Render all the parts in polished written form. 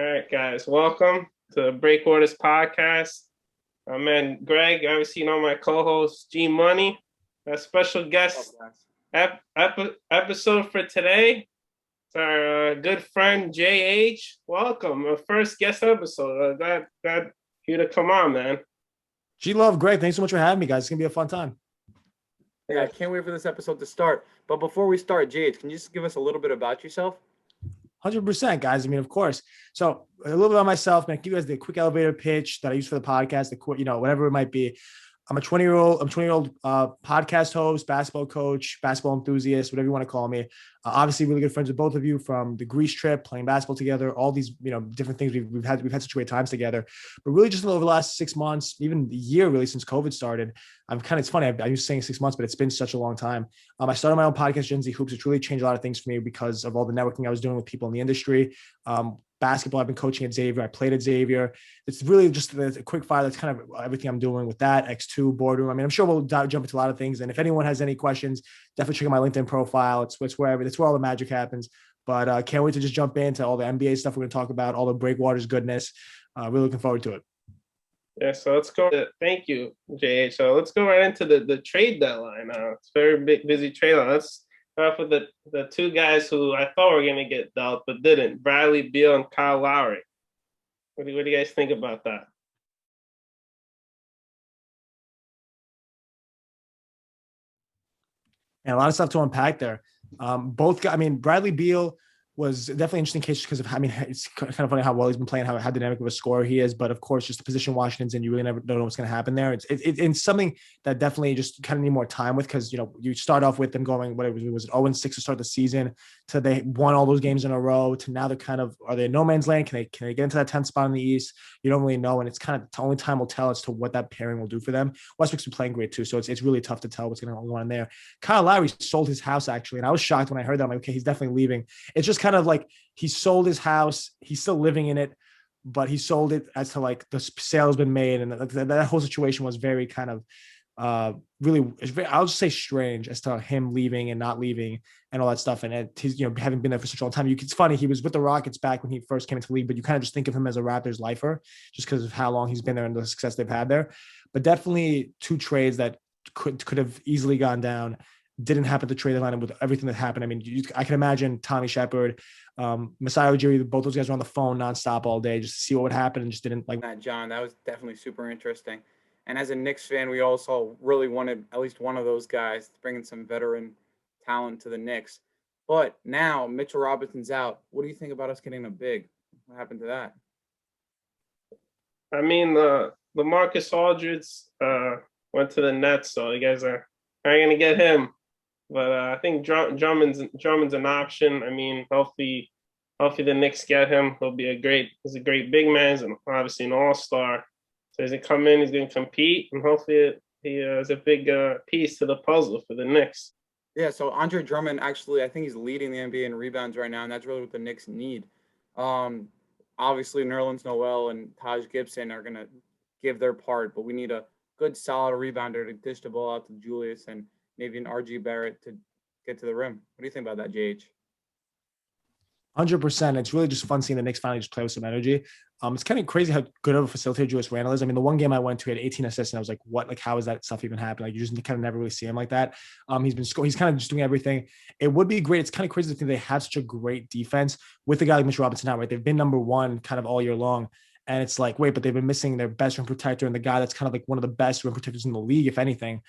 All right, guys, welcome to Breakwaters Podcast. My man Greg, obviously, my co-host G Money. A special guest episode for today. It's our good friend JH. Welcome, our first guest episode. Glad you to come on, man. G Love, Greg, thanks so much for having me, guys. It's gonna be a fun time. Yeah, I can't wait for this episode to start. But before we start, Jade, can you just give us a little bit about yourself? 100%, guys. I mean, of course. So a little bit about myself, man. Give you guys the quick elevator pitch that I use for the podcast, whatever it might be. I'm a 20-year-old podcast host, basketball coach, basketball enthusiast, whatever you want to call me. Obviously, really good friends with both of you from the Greece trip, playing basketball together, all these different things we've had such great times together. But really, just over the last 6 months, even the year really since COVID started, it's funny. I used to saying 6 months, but it's been such a long time. I started my own podcast, Gen Z Hoops. It's really changed a lot of things for me because of all the networking I was doing with people in the industry. Basketball, I've been coaching at Xavier. I played at Xavier. It's really just a quick fire. That's kind of everything I'm doing with that. X2 boardroom. I mean, I'm sure we'll jump into a lot of things. And if anyone has any questions, definitely check out my LinkedIn profile. It's where all the magic happens. But can't wait to just jump into all the NBA stuff we're going to talk about, all the Breakwaters goodness. Really looking forward to it. Yeah, so let's go. Thank you, JH. So let's go right into the trade deadline. It's a very busy trade line. Let's start off with the two guys who I thought were going to get dealt but didn't, Bradley Beal and Kyle Lowry. What do you guys think about that? And a lot of stuff to unpack there. Bradley Beal was definitely an interesting case because it's kind of funny how well he's been playing, how dynamic of a scorer he is. But of course, just the position Washington's in, you really never know what's going to happen there. It's something that definitely just kind of need more time with because, you start off with them going, what it was 0-6 to start the season to they won all those games in a row to now they're kind of, are they in no man's land? Can they get into that 10th spot in the East? You don't really know. And it's kind of only time will tell as to what that pairing will do for them. Westbrook's been playing great too. So it's really tough to tell what's going to go on there. Kyle Lowry sold his house actually. And I was shocked when I heard that. I'm like, okay, he's definitely leaving. It's just kind of like he sold his house. He's still living in it, but he sold it as to like the sale has been made. And that whole situation was very kind of I'll just say strange as to him leaving and not leaving and all that stuff. And he's, having been there for such a long time. It's funny. He was with the Rockets back when he first came into the league, but you kind of just think of him as a Raptors lifer just because of how long he's been there and the success they've had there. But definitely two trades that could have easily gone down. Didn't happen to trade deadline with everything that happened. I mean, I can imagine Tommy Shepard, Masai Ujiri, both those guys were on the phone nonstop all day just to see what would happen and just didn't like that. John, that was definitely super interesting. And as a Knicks fan, we also really wanted at least one of those guys to bring in some veteran talent to the Knicks. But now Mitchell Robinson's out. What do you think about us getting a big? What happened to that? I mean, the Marcus Aldridge went to the Nets, so you guys are going to get him. But I think Drummond's an option. I mean, hopefully the Knicks get him. He's a great big man. He's obviously an all-star. So he's going to come in, he's going to compete, and hopefully he is a big piece to the puzzle for the Knicks. Yeah, so Andre Drummond, actually, I think he's leading the NBA in rebounds right now, and that's really what the Knicks need. Obviously, Nerlens Noel and Taj Gibson are going to give their part, but we need a good, solid rebounder to dish the ball out to Julius and maybe an RG Barrett to get to the rim. What do you think about that, JH? 100%. It's really just fun seeing the Knicks finally just play with some energy. It's kind of crazy how good of a facilitator Julius Randle is. I mean, the one game I went to, he had 18 assists, and I was like, "What? Like, how is that stuff even happening?" Like, you just kind of never really see him like that. He's kind of just doing everything. It would be great. It's kind of crazy to think they have such a great defense with a guy like Mitchell Robinson now, right? They've been number one kind of all year long, and it's like, wait, but they've been missing their best rim protector and the guy that's kind of like one of the best rim protectors in the league, if anything,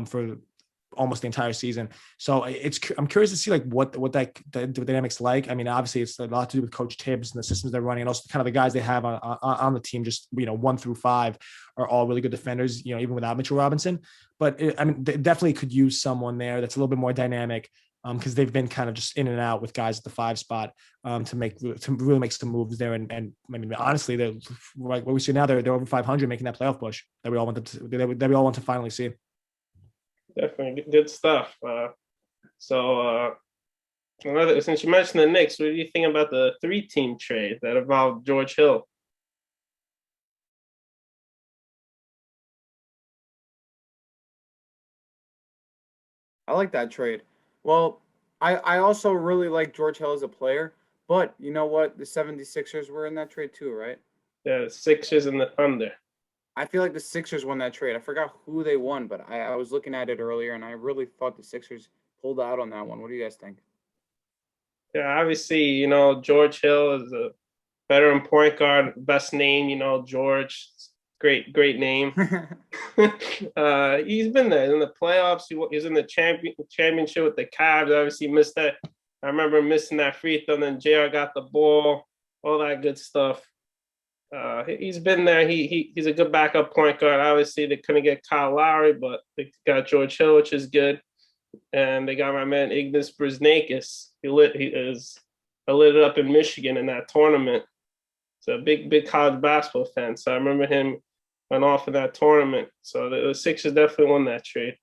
for almost the entire season. So I'm curious to see like what the dynamics like. I mean, obviously it's a lot to do with Coach Tibbs and the systems they're running, and also kind of the guys they have on the team. Just 1 through 5 are all really good defenders. Even without Mitchell Robinson, but they definitely could use someone there that's a little bit more dynamic. Because they've been kind of just in and out with guys at the 5 spot to really make some moves there. And I mean, honestly, they're like what we see now. They're over 500, making that playoff push that we all want to finally see. Definitely good stuff. Since you mentioned the Knicks, what do you think about the 3-team trade that involved George Hill? I like that trade. Well, I also really like George Hill as a player, But you know what? The 76ers were in that trade too, right? The Sixers and the Thunder. I feel like the Sixers won that trade. I forgot who they won, but I was looking at it earlier and I really thought the Sixers pulled out on that one. What do you guys think? Yeah, obviously, George Hill is a veteran point guard, best name, George. Great name. He's been there in the playoffs. He was in the championship with the Cavs. Obviously, missed that. I remember missing that free throw. Then JR got the ball, all that good stuff. He's been there. He's a good backup point guard. Obviously, they couldn't get Kyle Lowry, but they got George Hill, which is good. And they got my man Ignas Brizniakis. He lit it up in Michigan in that tournament. So big college basketball fan. So I remember him went off in that tournament. So the Sixers definitely won that trade.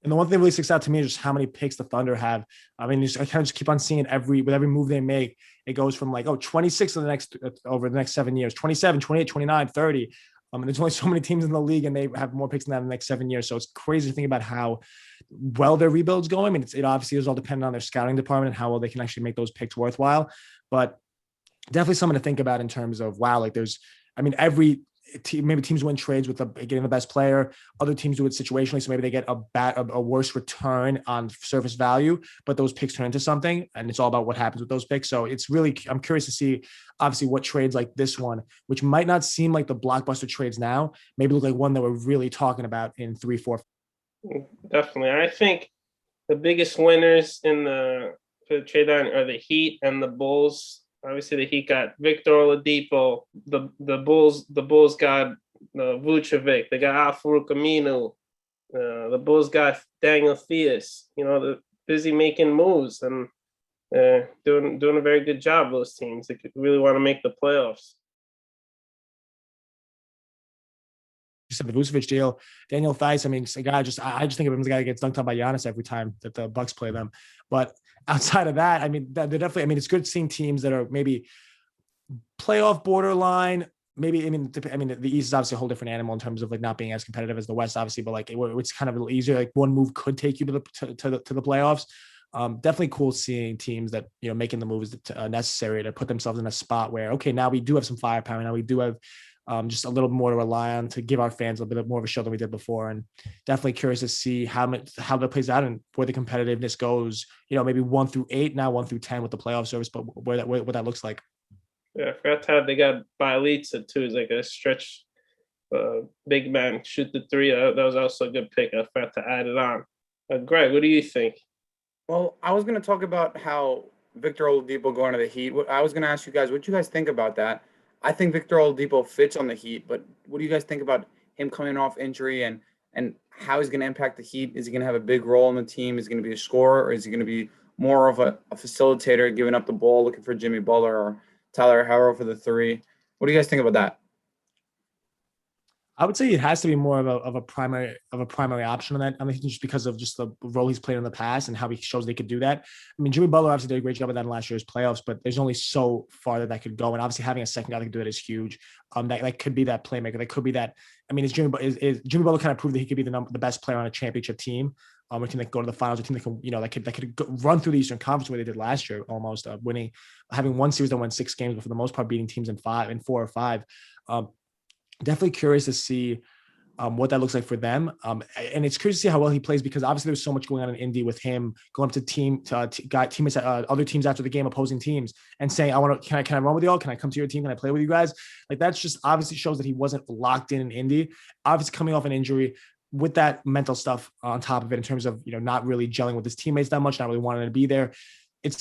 And the one thing that really sticks out to me is just how many picks the Thunder have. I mean, I kind of just keep on seeing with every move they make, it goes from like, 26 over the next 7 years, 27, 28, 29, 30. And there's only so many teams in the league and they have more picks than that in the next 7 years. So it's crazy to think about how well their rebuild's going. I mean, it obviously is all dependent on their scouting department and how well they can actually make those picks worthwhile. But definitely something to think about in terms of, wow, like every team, maybe teams win trades with getting the best player. Other teams do it situationally, so maybe they get a worse return on surface value, but those picks turn into something, and it's all about what happens with those picks. So I'm curious to see, obviously, what trades like this one, which might not seem like the blockbuster trades now, maybe look like one that we're really talking about in 3, 4. Definitely, I think the biggest winners for the trade line are the Heat and the Bulls. Obviously, the Heat got Victor Oladipo. The Bulls got Vucevic. They got Al-Farouq Aminu. The Bulls got Daniel Theus. They're busy making moves and doing a very good job. Those teams, they could really want to make the playoffs. You said the Vucevic deal, Daniel Theis. I mean, a guy I just think of him as a guy that gets dunked on by Giannis every time that the Bucks play them. But outside of that, I mean, they're definitely. I mean, it's good seeing teams that are maybe playoff borderline. Maybe the East is obviously a whole different animal in terms of like not being as competitive as the West, obviously. But like it's kind of a little easier. Like one move could take you to the playoffs. Definitely cool seeing teams that making the moves necessary to put themselves in a spot where, okay, now we do have some firepower. Now we do have just a little more to rely on to give our fans a bit more of a show than we did before. And definitely curious to see how that plays out and where the competitiveness goes, maybe 1 through 8, now 1 through 10 with the playoff service, but what that looks like. Yeah, I forgot to have they got Bielitsa too. It's like a stretch big man, shoot the three. That was also a good pick. I forgot to add it on. Greg, what do you think? Well, I was going to talk about how Victor Oladipo going to the Heat. I was going to ask you guys, what you guys think about that? I think Victor Oladipo fits on the Heat, but what do you guys think about him coming off injury and how he's going to impact the Heat? Is he going to have a big role in the team? Is he going to be a scorer, or is he going to be more of a facilitator, giving up the ball, looking for Jimmy Butler or Tyler Herro for the three? What do you guys think about that? I would say it has to be more of a primary option on that. I mean, just because of just the role he's played in the past and how he shows they could do that. I mean, Jimmy Butler obviously did a great job of that in last year's playoffs, but there's only so far that could go. And obviously, having a second guy that can do it is huge. That could be that playmaker. That could be that. I mean, is Jimmy Butler kind of proved that he could be the best player on a championship team? A team that can go to the finals, a team that can that could run through the Eastern Conference where they did last year, almost having one series that won 6 games, but for the most part beating teams in 4 or 5. Definitely curious to see what that looks like for them. And it's curious to see how well he plays, because obviously there's so much going on in Indy with him going up to teammates at other teams after the game, opposing teams, and saying, can I run with y'all? Can I come to your team? Can I play with you guys? Like, that's just obviously shows that he wasn't locked in Indy, obviously coming off an injury with that mental stuff on top of it in terms of, not really gelling with his teammates that much, not really wanting to be there.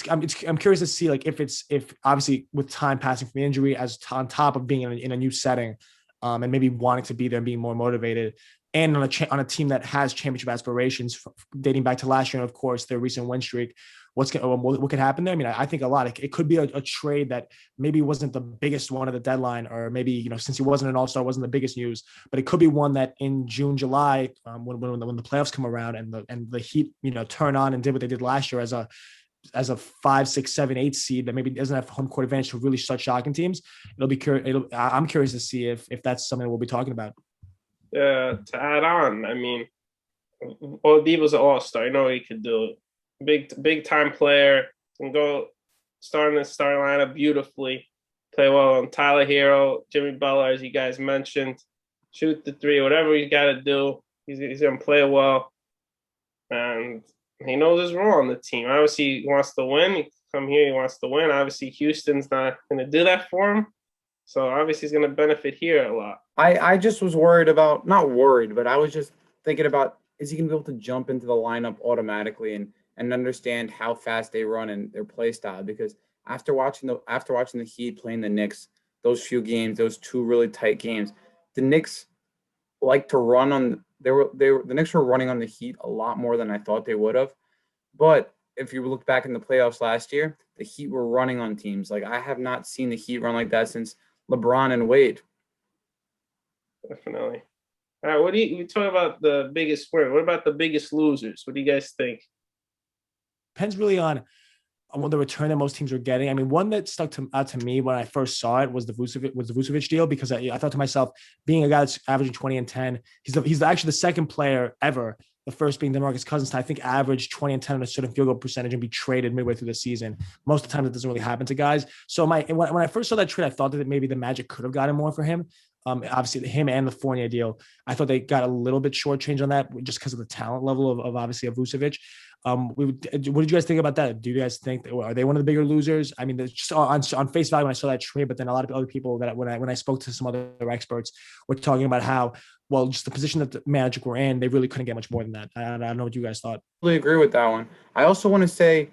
I'm curious to see like if obviously with time passing from the injury as on top of being in a new setting, and maybe wanting to be there and being more motivated, and on a team that has championship aspirations dating back to last year, and of course their recent win streak, what could happen there? I mean, I think a lot. It could be a trade that maybe wasn't the biggest one at the deadline, or maybe since he wasn't an all-star, wasn't the biggest news, but it could be one that in June, July, when the playoffs come around and the Heat turn on and did what they did last year as a 5, 6, 7, 8 seed that maybe doesn't have home court advantage to really start shocking teams. I'm curious to see if that's something we'll be talking about. To add on, I mean, Oladipo's an all-star. I know he could do it. Big time player, can go starting the starting lineup beautifully, play well on Tyler Hero, Jimmy Butler, as you guys mentioned, shoot the three, whatever he's got to do. He's going to play well, and he knows his role on the team. Obviously, he wants to win. He come here, he wants to win. Obviously, Houston's not going to do that for him. So obviously, he's going to benefit here a lot. I just was worried about, not worried, but I was just thinking about, is he going to be able to jump into the lineup automatically and understand how fast they run and their play style? Because after watching the Heat playing the Knicks, those few games, those two really tight games, the Knicks like to run on. The Knicks were running on the Heat a lot more than I thought they would have. But if you look back in the playoffs last year, the Heat were running on teams. Like, I have not seen the Heat run like that since LeBron and Wade. Definitely. All right, we talk about the biggest winner? What about the biggest losers? What do you guys think? Depends really on the return that most teams are getting. I mean, one that stuck out to me when I first saw it was the Vucevic deal, because I thought to myself, being a guy that's averaging 20 and 10, he's actually the second player ever, the first being DeMarcus Cousins, to I think average 20 and 10 on a certain field goal percentage and be traded midway through the season. Most of the time, that doesn't really happen to guys. So when I first saw that trade, I thought that maybe the Magic could have gotten more for him. Obviously, him and the Fournier deal, I thought they got a little bit shortchanged on that just because of the talent level of obviously of Vucevic. What did you guys think about that? Do you guys think are they one of the bigger losers? I mean, just on face value when I saw that trade, but then a lot of other people that when I spoke to some other experts were talking about how, well, just the position that the Magic were in, they really couldn't get much more than that. I don't know what you guys thought. I agree with that one. I also want to say,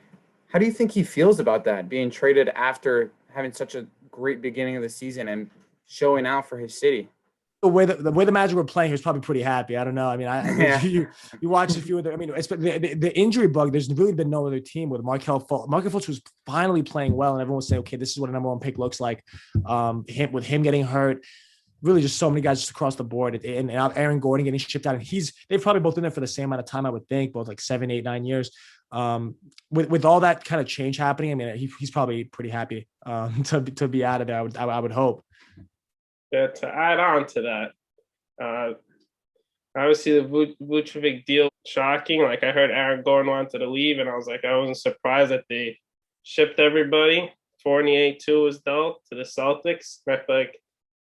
how do you think he feels about that, being traded after having such a great beginning of the season and showing out for his city? The way the Magic were playing, he was probably pretty happy. I don't know. I mean, you watched a few of them. I mean, the injury bug. There's really been no other team with Markelle Fultz was finally playing well, and everyone was saying, okay, this is what a number one pick looks like. With him getting hurt, really just so many guys just across the board, and Aaron Gordon getting shipped out, and they've probably both been there for the same amount of time, I would think, both like 7, 8, 9 years. With all that kind of change happening, I mean, he's probably pretty happy to be out of there. I would hope. To add on to that, obviously the Vucevic deal shocking. Like, I heard Aaron Gordon wanted to leave, and I was like, I wasn't surprised that they shipped everybody. Fournier too was dealt to the Celtics. I feel like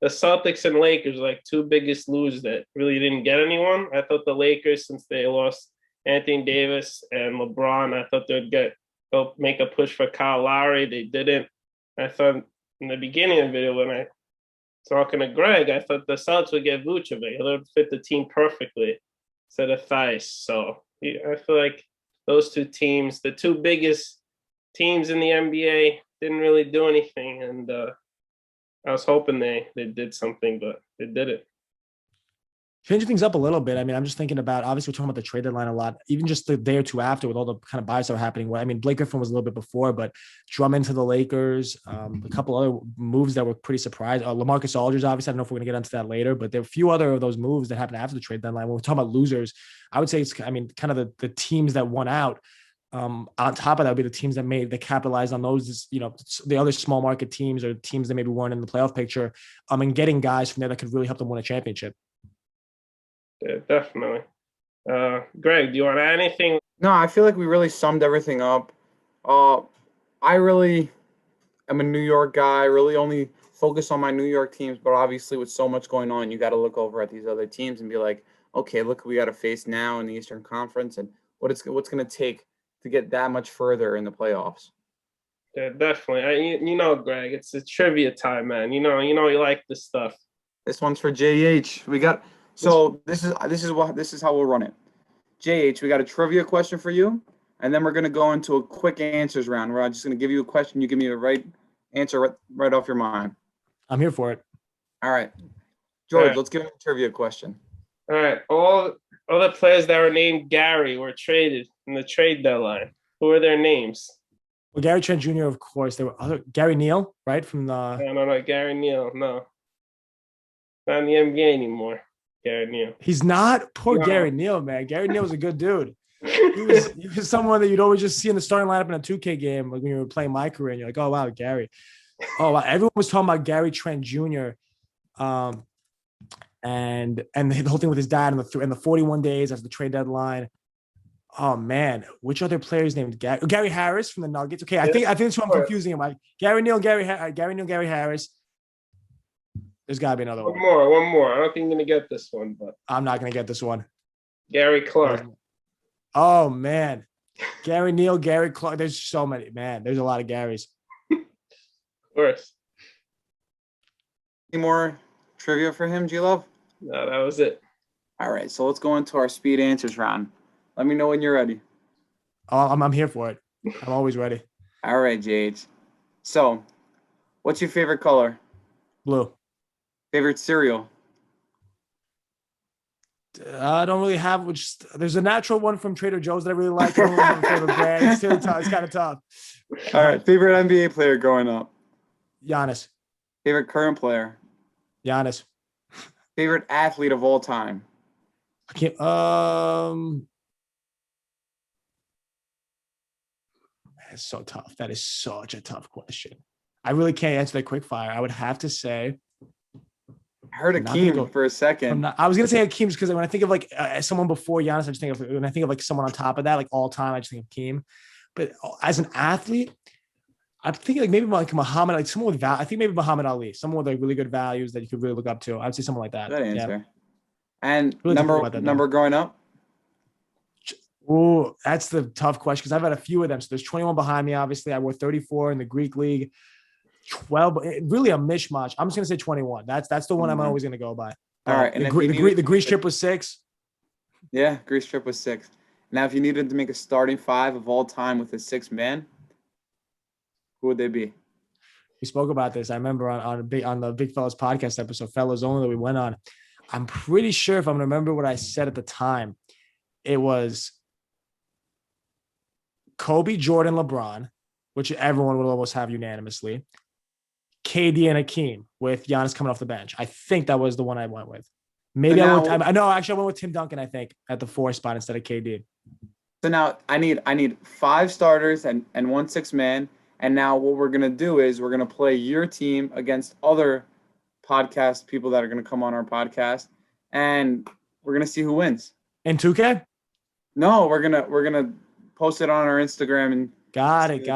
the Celtics and Lakers were like two biggest losers that really didn't get anyone. I thought the Lakers, since they lost Anthony Davis and LeBron, I thought they'll make a push for Kyle Lowry. They didn't. I thought in the beginning of the video when I talking to Greg, I thought the Celtics would get Vucevic. It would fit the team perfectly instead of Theis. So I feel like those two teams, the two biggest teams in the NBA, didn't really do anything. And I was hoping they did something, but they didn't. Changing things up a little bit. I mean, I'm just thinking about, obviously we're talking about the trade deadline a lot, even just the day or two after with all the kind of buys that were happening. Well, I mean, Blake Griffin was a little bit before, but Drummond to the Lakers, a couple other moves that were pretty surprising. LaMarcus Aldridge, obviously, I don't know if we're going to get into that later, but there are a few other of those moves that happened after the trade deadline. When we're talking about losers, I would say it's, I mean, kind of the teams that won out. On top of that would be the teams that capitalized on those, you know, the other small market teams or teams that maybe weren't in the playoff picture, and getting guys from there that could really help them win a championship. Yeah, definitely. Greg, do you want to add anything? No, I feel like we really summed everything up. I really am a New York guy, really only focus on my New York teams, but obviously with so much going on, you got to look over at these other teams and be like, okay, look who we got to face now in the Eastern Conference and what's going to take to get that much further in the playoffs. Yeah, definitely. You know, Greg, it's a trivia time, man. You know, you like this stuff. This one's for JH. We got. So this is how we'll run it. JH, we got a trivia question for you, and then we're gonna go into a quick answers round where I'm just gonna give you a question, you give me the right answer right off your mind. I'm here for it. All right, George, All right. Let's give him a trivia question. All right, all the players that were named Gary were traded in the trade deadline. Who are their names? Well, Gary Trent Jr., of course. There were other Gary Neal, right? From the No, Gary Neal, no, not in the NBA anymore. Gary Neal. He's not. Poor No. Gary Neal, man. Gary Neal was a good dude. He was someone that you'd always just see in the starting lineup in a 2K game, like when you were playing my career, and you're like, oh wow, Gary. Oh wow. Everyone was talking about Gary Trent Jr. And the whole thing with his dad and the 41 days as the trade deadline. Oh man, which other players named Gary Harris from the Nuggets? Okay, I Yes, think that's who I'm of course. confusing him. Like Gary Neal, Gary Harris. There's got to be another one. One more. I don't think you're gonna get this one, but I'm not gonna get this one. Gary Clark. Oh man, Gary Neal, Gary Clark. There's so many. Man, there's a lot of Garys. Of course. Any more trivia for him, G-Love? No, that was it. All right, so let's go into our speed answers round. Let me know when you're ready. Oh, I'm here for it. I'm always ready. All right, JH. So, what's your favorite color? Blue. Favorite cereal? I don't really have which. There's a natural one from Trader Joe's that I really like. I don't really have a favorite brand. It's really tough. It's kind of tough. All right, favorite NBA player growing up? Giannis. Favorite current player? Giannis. Favorite athlete of all time? I can't. That's so tough. That is such a tough question. I really can't answer that quick fire. I would have to say. I heard Hakeem for a second. I was gonna say Hakeem because when I think of like someone before Giannis, I just think of when I think of like someone on top of that, like all time, I just think of Hakeem. But as an athlete, I'm thinking like maybe like Muhammad, like someone with value. I think maybe Muhammad Ali, someone with like really good values that you could really look up to. I would say someone like that. Good answer. Yeah. And Really number growing up? Oh, that's the tough question because I've had a few of them. So there's 21 behind me. Obviously, I wore 34 in the Greek league. 12, really a mishmash. I'm just gonna say 21. That's the one I'm always gonna go by. All right, and the Greece trip was 6. Yeah, Greece trip was 6. Now, if you needed to make a starting 5 of all time with a 6-man, who would they be? We spoke about this. I remember on the Big Fellas podcast episode, Fellas Only, that we went on. I'm pretty sure if I'm gonna remember what I said at the time, it was Kobe, Jordan, LeBron, which everyone would almost have unanimously. KD and Hakeem with Giannis coming off the bench. I think that was the one I went with. Maybe I went with Tim Duncan, I think, at the 4 spot instead of KD. So now I need 5 starters and 1 6-man. And now what we're gonna do is we're gonna play your team against other podcast people that are gonna come on our podcast, and we're gonna see who wins. In 2K? No, we're gonna post it on our Instagram and got it.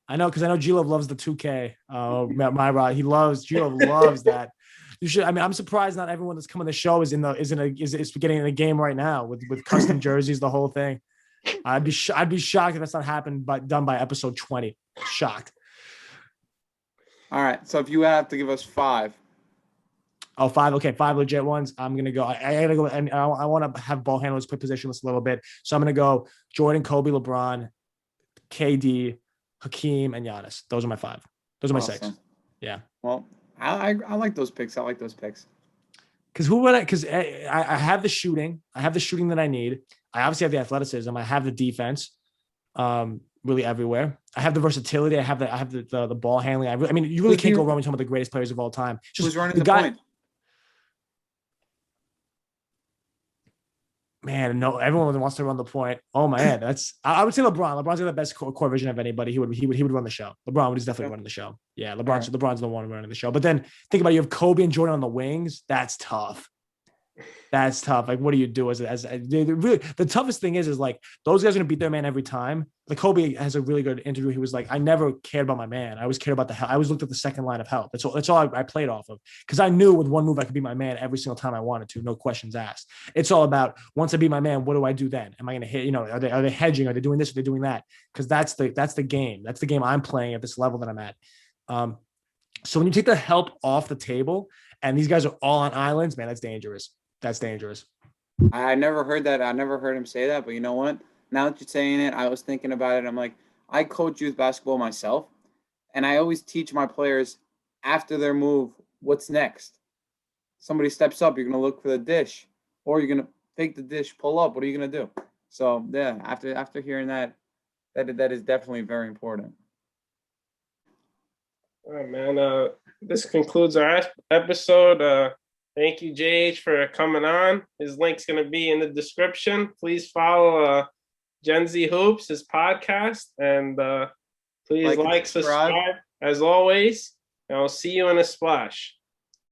I know because I know G-Love loves the 2K. My rod, G-Love loves that. You should. I mean, I'm surprised not everyone that's coming to the show is getting in a game right now with custom jerseys, the whole thing. I'd be shocked if that's not happened, but done by episode 20. Shocked. All right. So if you have to give us 5. Oh, 5. Okay, 5 legit ones. I'm gonna go. I gotta go, and I want to have ball handlers play positionless a little bit. So I'm gonna go Jordan, Kobe, LeBron, KD, Hakeem, and Giannis. Those are my 5. Those are my 6. Yeah. Well, I like those picks. Because I have the shooting. I have the shooting that I need. I obviously have the athleticism. I have the defense, really everywhere. I have the versatility. I have the ball handling. I mean, you really can't go wrong with some of the greatest players of all time. Who's running the point? Man, no, everyone wants to run the point. Oh man, I would say LeBron. LeBron's got the best core vision of anybody. He would run the show. LeBron is definitely running the show. Yeah, LeBron's the one running the show. But then think about it, you have Kobe and Jordan on the wings. That's tough. That's tough. Like, what do you do as really the toughest thing is like those guys are gonna beat their man every time. Like Kobe has a really good interview. He was like, I never cared about my man. I always cared about the help. I always looked at the second line of help. That's all I played off of because I knew with one move I could be my man every single time I wanted to. No questions asked. It's all about once I beat my man, what do I do then? Am I gonna hit? Are they hedging? Are they doing this? Are they doing that? Because that's the game. That's the game I'm playing at this level that I'm at. So when you take the help off the table and these guys are all on islands, man, that's dangerous. That's dangerous. I never heard that. I never heard him say that. But you know what? Now that you're saying it, I was thinking about it. I'm like, I coach youth basketball myself, and I always teach my players after their move, what's next? Somebody steps up, you're going to look for the dish, or you're going to fake the dish, pull up. What are you going to do? So, yeah, after hearing that is definitely very important. All right, man. This concludes our episode. Thank you, JH, for coming on. His link's going to be in the description. Please follow Gen Z Hoops, his podcast, and please like, subscribe, as always. And I'll see you in a splash.